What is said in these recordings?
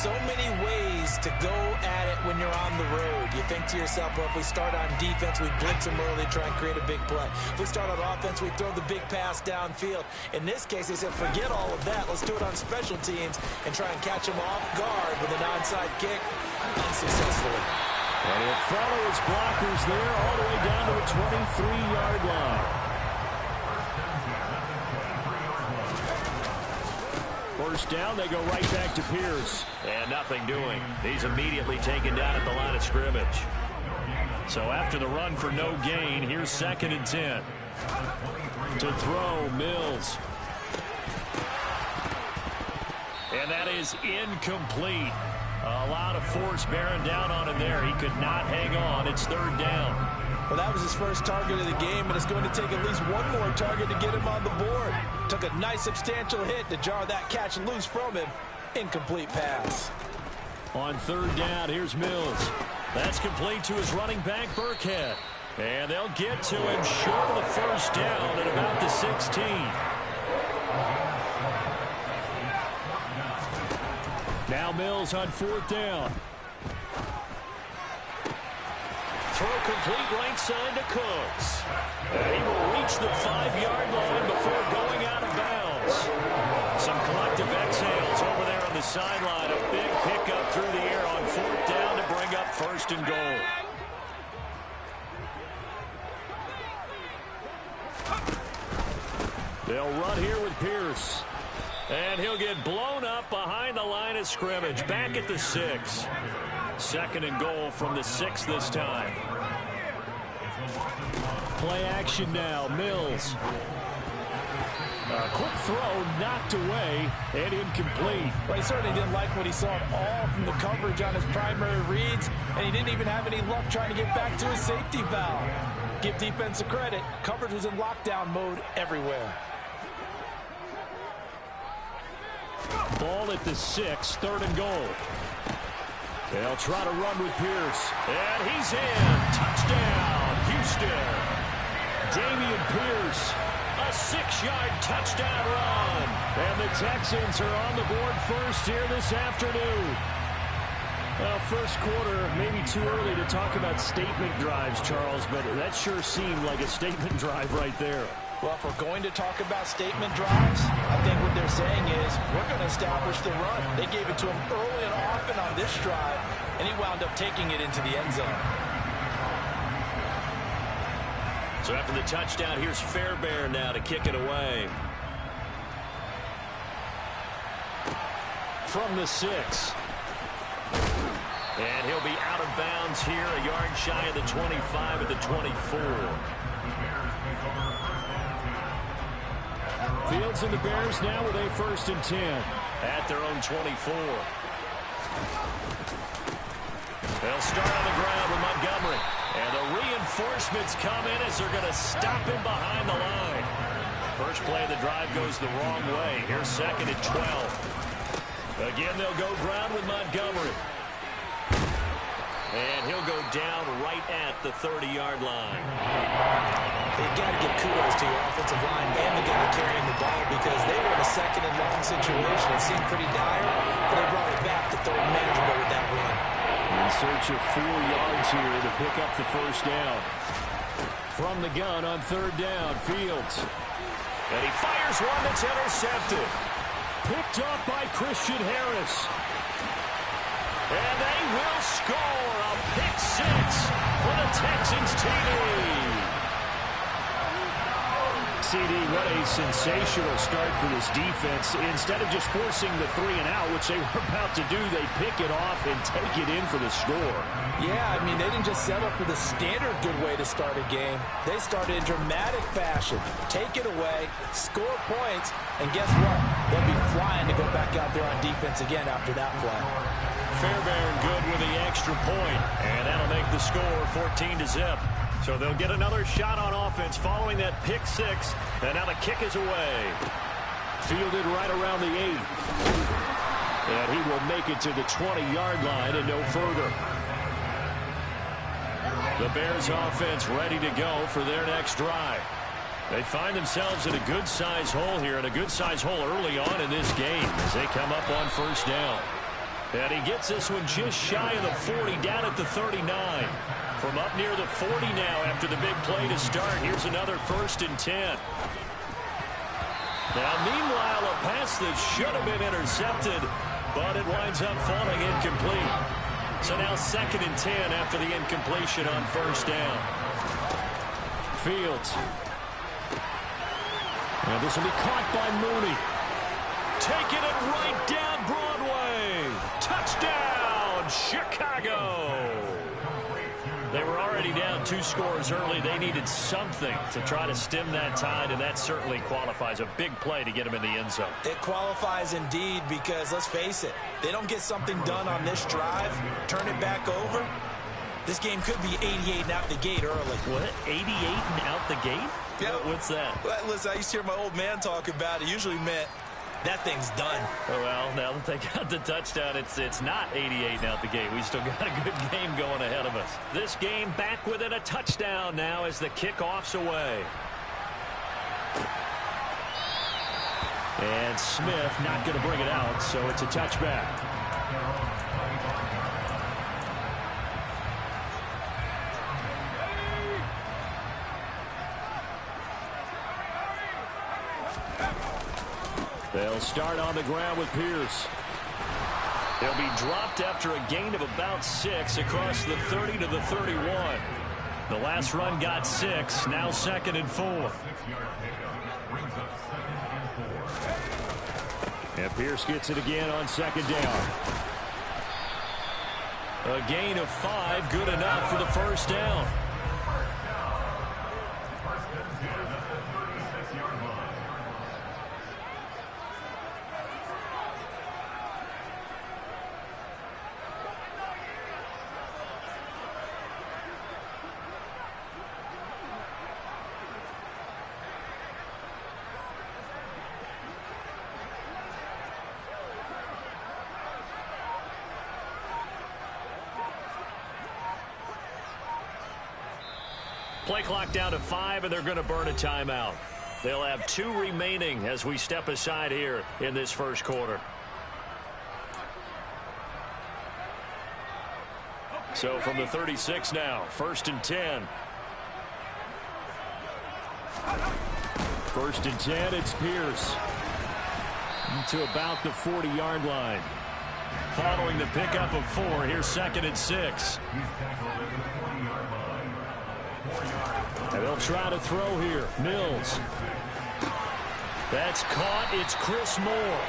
so many ways to go at it when you're on the road. You think to yourself, well, if we start on defense, we blitz them early, try and create a big play. If we start on offense, we throw the big pass downfield. In this case, they said, forget all of that. Let's do it on special teams and try and catch them off guard with an onside kick unsuccessfully. And he'll follow his blockers there all the way down to the 23-yard line. First down, they go right back to Pierce. And nothing doing. He's immediately taken down at the line of scrimmage. So after the run for no gain, here's 2nd and 10. To throw, Mills. And that is incomplete. A lot of force bearing down on him there. He could not hang on. It's 3rd down. Well, that was his first target of the game, and it's going to take at least one more target to get him on the board. Took a nice substantial hit to jar that catch loose from him. Incomplete pass. On 3rd down, here's Mills. That's complete to his running back, Burkhead. And they'll get to him short of the first down at about the 16. Now Mills on 4th down. Throw complete right side to Cooks. And he will reach the 5-yard line before going out of bounds. Some collective exhales over there on the sideline. A big pickup through the air on 4th down to bring up 1st and goal. They'll run here with Pierce. And he'll get blown up behind the line of scrimmage. Back at the 6. 2nd and goal from the 6 this time. Play action now. Mills. A quick throw knocked away and incomplete. Well, he certainly didn't like what he saw at all from the coverage on his primary reads, and he didn't even have any luck trying to get back to his safety valve. Give defense a credit. Coverage was in lockdown mode everywhere. Ball at the 6, 3rd and goal. They'll try to run with Pierce. And he's in. Touchdown, Houston. Damian Pierce. A 6-yard touchdown run. And the Texans are on the board first here this afternoon. Well, first quarter, maybe too early to talk about statement drives, Charles, but that sure seemed like a statement drive right there. Well, if we're going to talk about statement drives, I think what they're saying is we're going to establish the run. They gave it to him early and often on this drive, and he wound up taking it into the end zone. So after the touchdown, here's Fairbairn now to kick it away. From the 6. And he'll be out of bounds here, a yard shy of the 25 at the 24. Fields and the Bears now with a 1st and 10. At their own 24. They'll start on the ground with Montgomery. And the reinforcements come in as they're going to stop him behind the line. First play of the drive goes the wrong way. Here's 2nd and 12. Again, they'll go ground with Montgomery. And he'll go down right at the 30-yard line. You've got to give kudos to your offensive line and the guy carrying the ball because they were in a 2nd and long situation. It seemed pretty dire, but they brought it back to 3rd and manageable with that run. In search of 4 yards here to pick up the first down. From the gun on 3rd down, Fields. And he fires one that's intercepted. Picked up by Christian Harris. And they will score a pick 6 for the Texans TD. CD, what a sensational start for this defense. Instead of just forcing the 3 and out, which they were about to do, they pick it off and take it in for the score. Yeah, I mean, they didn't just settle for the standard good way to start a game. They started in dramatic fashion. Take it away, score points, and guess what? They'll be flying to go back out there on defense again after that play. Fairbairn good with the extra point, and that'll make the score 14-0. So they'll get another shot on offense following that pick 6, and now the kick is away. Fielded right around the 8. And he will make it to the 20-yard line and no further. The Bears offense ready to go for their next drive. They find themselves in a good-sized hole here, and a good-sized hole early on in this game as they come up on 1st down. And he gets this one just shy of the 40, down at the 39. From up near the 40 now after the big play to start. Here's another 1st and 10. Now, meanwhile, a pass that should have been intercepted, but it winds up falling incomplete. So now 2nd and 10 after the incompletion on 1st down. Fields. And this will be caught by Mooney. Taking it right down Broadway. Touchdown, Chicago. They were already down 2 scores early. They needed something to try to stem that tide, and that certainly qualifies. A big play to get them in the end zone. It qualifies indeed because, let's face it, they don't get something done on this drive, turn it back over, this game could be 88 and out the gate early. What? 88 and out the gate? Yeah. What's that? Well, listen, I used to hear my old man talk about it. Usually meant that thing's done. Oh, well, now that they got the touchdown, it's not 88 and out the gate. We still got a good game going ahead of us. This game back within a touchdown now as the kickoff's away. And Smith not going to bring it out, so it's a touchback. They'll start on the ground with Pierce. They'll be dropped after a gain of about 6 across the 30 to the 31. The last run got 6, now 2nd and 4. And Pierce gets it again on 2nd down. A gain of 5, good enough for the 1st down. Play clock down to 5, and they're going to burn a timeout. They'll have 2 remaining as we step aside here in this 1st quarter. So from the 36 now, 1st and 10. 1st and 10, it's Pierce. To about the 40-yard line. Following the pickup of 4, here's 2nd and 6. And they'll try to throw here. Mills. That's caught. It's Chris Moore.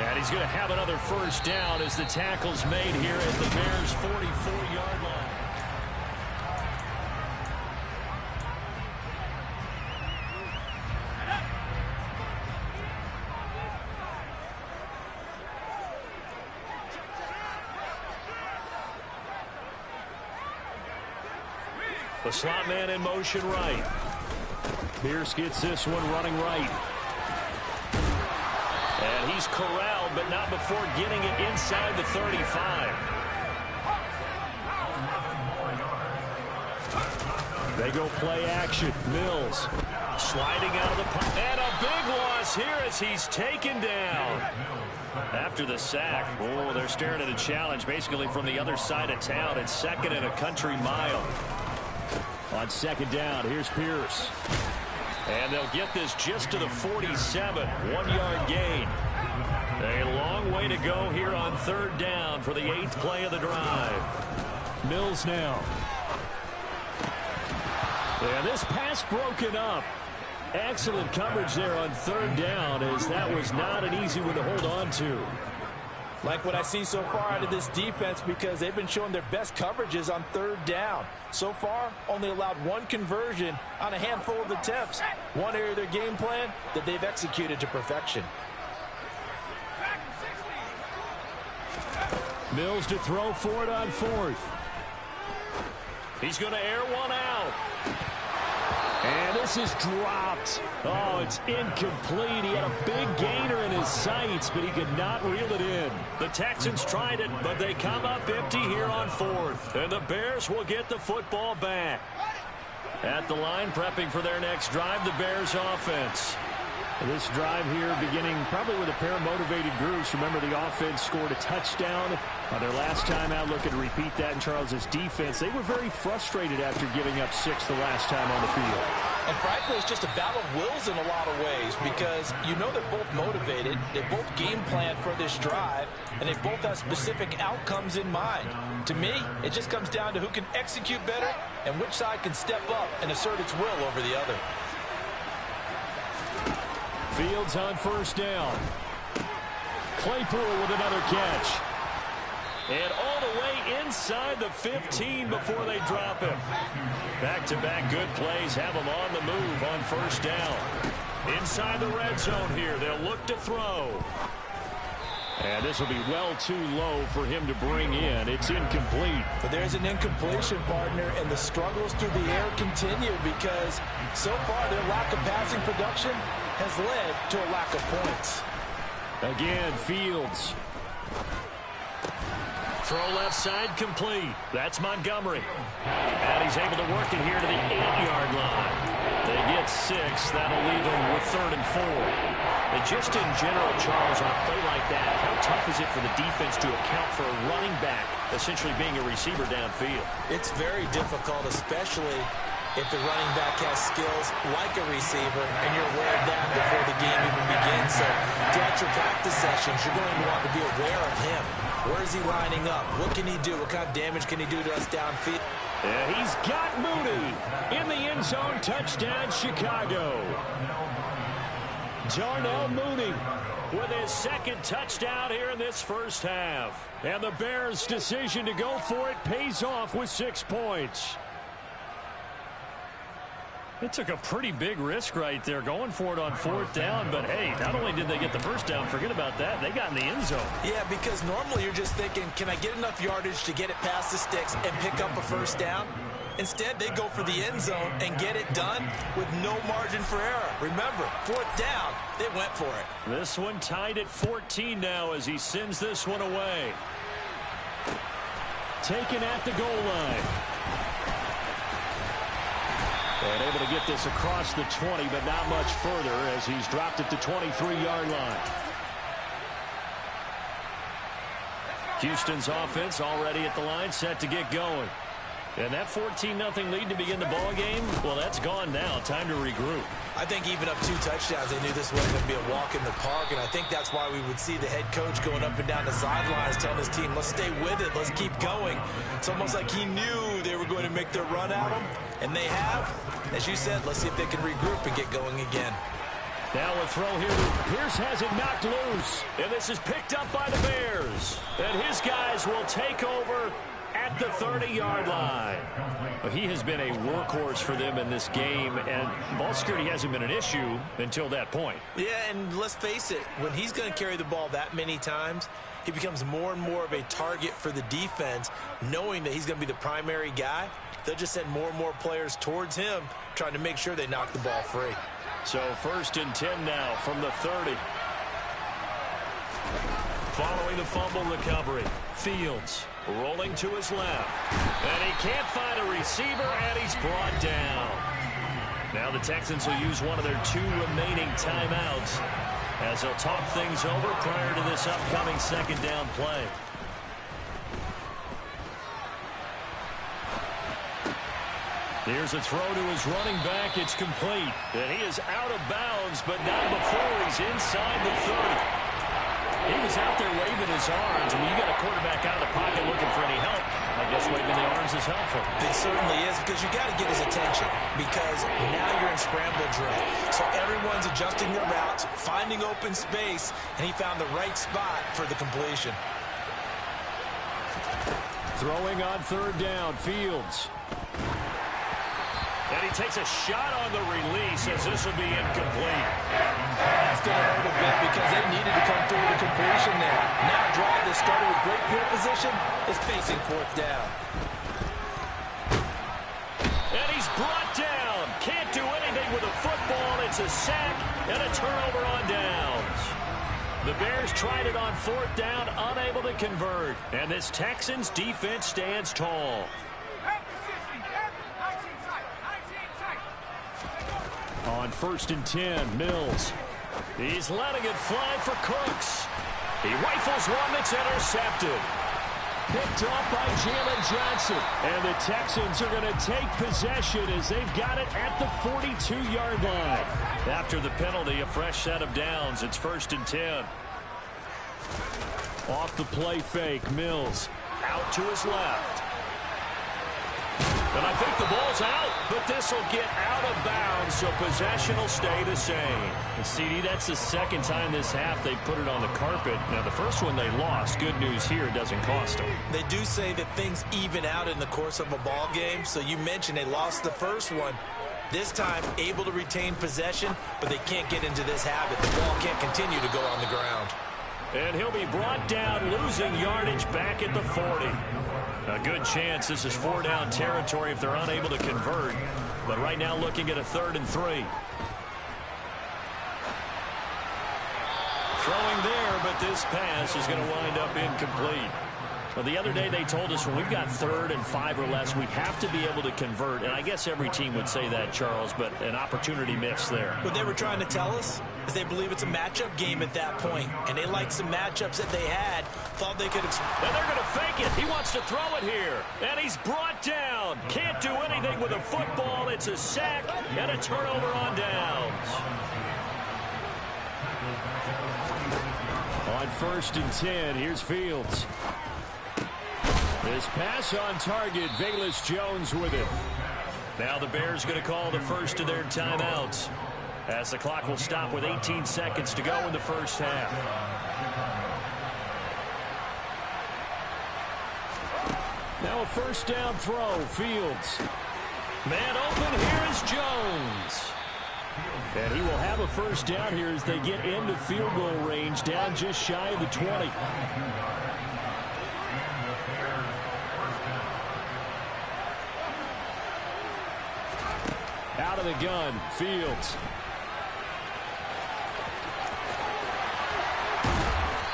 And he's going to have another 1st down as the tackle's made here at the Bears' 44-yard line. The slot man in motion right. Pierce gets this one running right. And he's corralled, but not before getting it inside the 35. They go play action. Mills sliding out of the pocket. And a big loss here as he's taken down. After the sack, oh, they're staring at a challenge basically from the other side of town. It's 2nd and a country mile. On 2nd down, here's Pierce. And they'll get this just to the 47. 1-yard gain. A long way to go here on 3rd down for the 8th play of the drive. Mills now. And this pass broken up. Excellent coverage there on 3rd down, as that was not an easy one to hold on to. Like what I see so far out of this defense, because they've been showing their best coverages on 3rd down. So far, only allowed 1 conversion on a handful of attempts. One area of their game plan that they've executed to perfection. Mills to throw for it on 4th. He's going to air one out. And this is dropped. Oh, it's incomplete. He had a big gainer in his sights, but he could not reel it in. The Texans tried it, but they come up empty here on 4th. And the Bears will get the football back. At the line, prepping for their next drive, the Bears offense. This drive here beginning probably with a pair of motivated groups. Remember, the offense scored a touchdown on their last time out. Looking to repeat that in Charles's defense. They were very frustrated after giving up 6 the last time on the field. And frankly, it's just a battle of wills in a lot of ways because you know they're both motivated. They both game plan for this drive, and they both have specific outcomes in mind. To me, it just comes down to who can execute better and which side can step up and assert its will over the other. Fields on first down. Claypool with another catch. And all the way inside the 15 before they drop him. Back-to-back good plays have him on the move on first down. Inside the red zone here, they'll look to throw. And this will be well too low for him to bring in. It's incomplete. But there's an incompletion, partner, and the struggles through the air continue because so far their lack of passing production has led to a lack of points. Again, Fields. Throw left side complete. That's Montgomery. And he's able to work it here to the 8-yard line. They get 6. That'll leave them with 3rd and 4. And just in general, Charles, on a play like that, how tough is it for the defense to account for a running back essentially being a receiver downfield? It's very difficult, especially if the running back has skills like a receiver and you're wearing down before the game even begins. So throughout your practice sessions, you're going to want to be aware of him. Where is he lining up? What can he do? What kind of damage can he do to us downfield? And he's got Mooney in the end zone. Touchdown, Chicago. Darnell Mooney with his 2nd touchdown here in this first half. And the Bears' decision to go for it pays off with 6 points. It took a pretty big risk right there going for it on 4th down. But, hey, not only did they get the first down, forget about that, they got in the end zone. Yeah, because normally you're just thinking, can I get enough yardage to get it past the sticks and pick up a first down? Instead, they go for the end zone and get it done with no margin for error. Remember, 4th down, they went for it. This one tied at 14 now as he sends this one away. Taken at the goal line. And able to get this across the 20, but not much further as he's dropped at the 23-yard line. Houston's offense already at the line, set to get going. And that 14-0 lead to begin the ball game, well, that's gone now. Time to regroup. I think even up 2 touchdowns, they knew this wasn't going to be a walk in the park, and I think that's why we would see the head coach going up and down the sidelines telling his team, let's stay with it, let's keep going. It's almost like he knew they were going to make their run at him, and they have. As you said, let's see if they can regroup and get going again. Now a throw here. Pierce has it knocked loose, and this is picked up by the Bears. And his guys will take over at the 30-yard line. Well, he has been a workhorse for them in this game, and ball security hasn't been an issue until that point. Yeah, and let's face it, when he's going to carry the ball that many times, he becomes more and more of a target for the defense, knowing that he's going to be the primary guy. They'll just send more and more players towards him, trying to make sure they knock the ball free. So 1st and 10 now from the 30. Following the fumble recovery, Fields rolling to his left. And he can't find a receiver, and he's brought down. Now the Texans will use one of their 2 remaining timeouts as they'll talk things over prior to this upcoming 2nd down play. Here's a throw to his running back. It's complete. And he is out of bounds, but not before he's inside the 30. He was out there waving his arms, and when you got a quarterback out of the pocket looking for any help, I guess waving the arms is helpful. It certainly is, because you got to get his attention, because now you're in scramble drill. So everyone's adjusting their routes, finding open space, and he found the right spot for the completion. Throwing on 3rd down, Fields. And he takes a shot on the release as this will be incomplete. That's going to hurt a bit because they needed to come through the completion there. Now a drive that started with great field position is facing 4th down. And he's brought down. Can't do anything with a football. It's a sack and a turnover on downs. The Bears tried it on 4th down, unable to convert. And this Texans defense stands tall. On 1st and 10, Mills. He's letting it fly for Cooks. He rifles one that's intercepted. Picked off by Jalen Johnson. And the Texans are going to take possession as they've got it at the 42-yard line. After the penalty, a fresh set of downs. It's 1st and 10. Off the play fake, Mills. Out to his left. And I think the ball's out, but this will get out of bounds, so possession will stay the same. And CD, that's the second time this half they put it on the carpet. Now, the first one they lost. Good news here, it doesn't cost them. They do say that things even out in the course of a ball game, so you mentioned they lost the first one. This time, able to retain possession, but they can't get into this habit. The ball can't continue to go on the ground. And he'll be brought down, losing yardage back at the 40. A good chance this is 4-down territory if they're unable to convert. But right now looking at a 3rd and 3. Throwing there, but this pass is going to wind up incomplete. Well, the other day they told us when we've got 3rd and 5 or less, we have to be able to convert. And I guess every team would say that, Charles, but an opportunity missed there. What they were trying to tell us is they believe it's a matchup game at that point. And they like some matchups that they had. Thought they could... And they're going to fake it. He wants to throw it here. And he's brought down. Can't do anything with a football. It's a sack and a turnover on downs. On 1st and 10, here's Fields. This pass on target, Velus Jones with it. Now the Bears going to call the first of their timeouts as the clock will stop with 18 seconds to go in the first half. Now a 1st down throw, Fields. Man open, here is Jones. And he will have a 1st down here as they get into field goal range, down just shy of the 20. Out of the gun, Fields.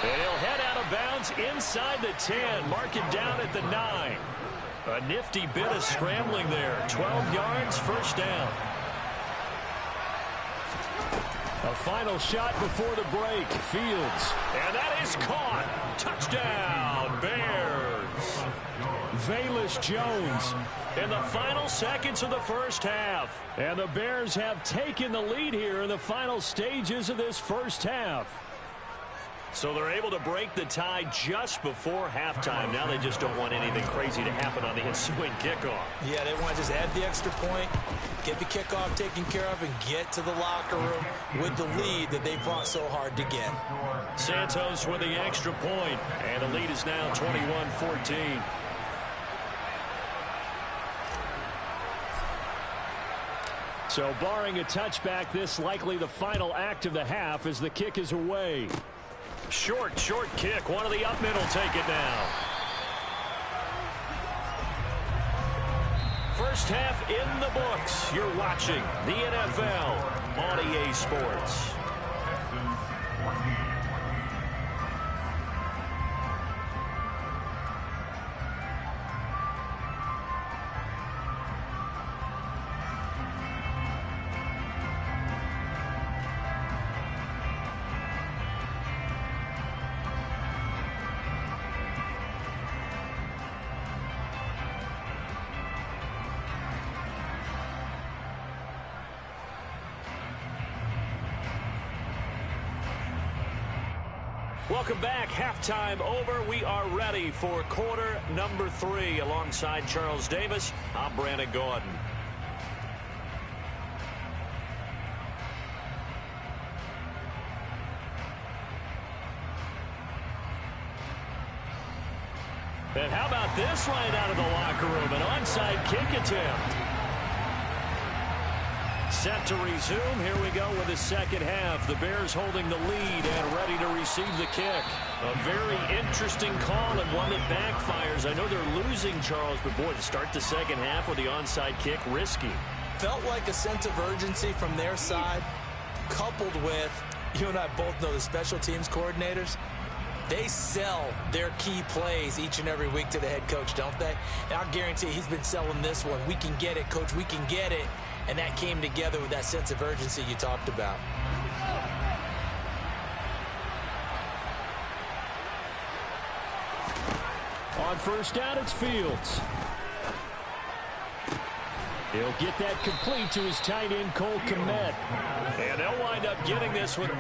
And he'll head out of bounds inside the 10. Mark it down at the 9. A nifty bit of scrambling there. 12 yards, 1st down. A final shot before the break, Fields. And that is caught. Touchdown, Bears. Velus Jones. In the final seconds of the first half. And the Bears have taken the lead here in the final stages of this first half. So they're able to break the tie just before halftime. Now they just don't want anything crazy to happen on the ensuing kickoff. Yeah, they want to just add the extra point, get the kickoff taken care of, and get to the locker room with the lead that they fought so hard to get. Santos with the extra point, and the lead is now 21-14. So barring a touchback, this likely the final act of the half as the kick is away. Short kick. One of the up men will take it now. First half in the books. You're watching the NFL on EA Sports. Welcome back. Halftime over. We are ready for quarter number 3. Alongside Charles Davis, I'm Brandon Gordon. And how about this right out of the locker room? An onside kick attempt. Set to resume. Here we go with the second half. The Bears holding the lead and ready to receive the kick. A very interesting call and one that backfires. I know they're losing, Charles, but boy, to start the second half with the onside kick, risky. Felt like a sense of urgency from their side, coupled with, you and I both know the special teams coordinators. They sell their key plays each and every week to the head coach, don't they? And I'll guarantee he's been selling this one. We can get it, coach. We can get it. And that came together with that sense of urgency you talked about. On first down, it's Fields. He'll get that complete to his tight end, Cole Kmet. And they'll wind up getting this one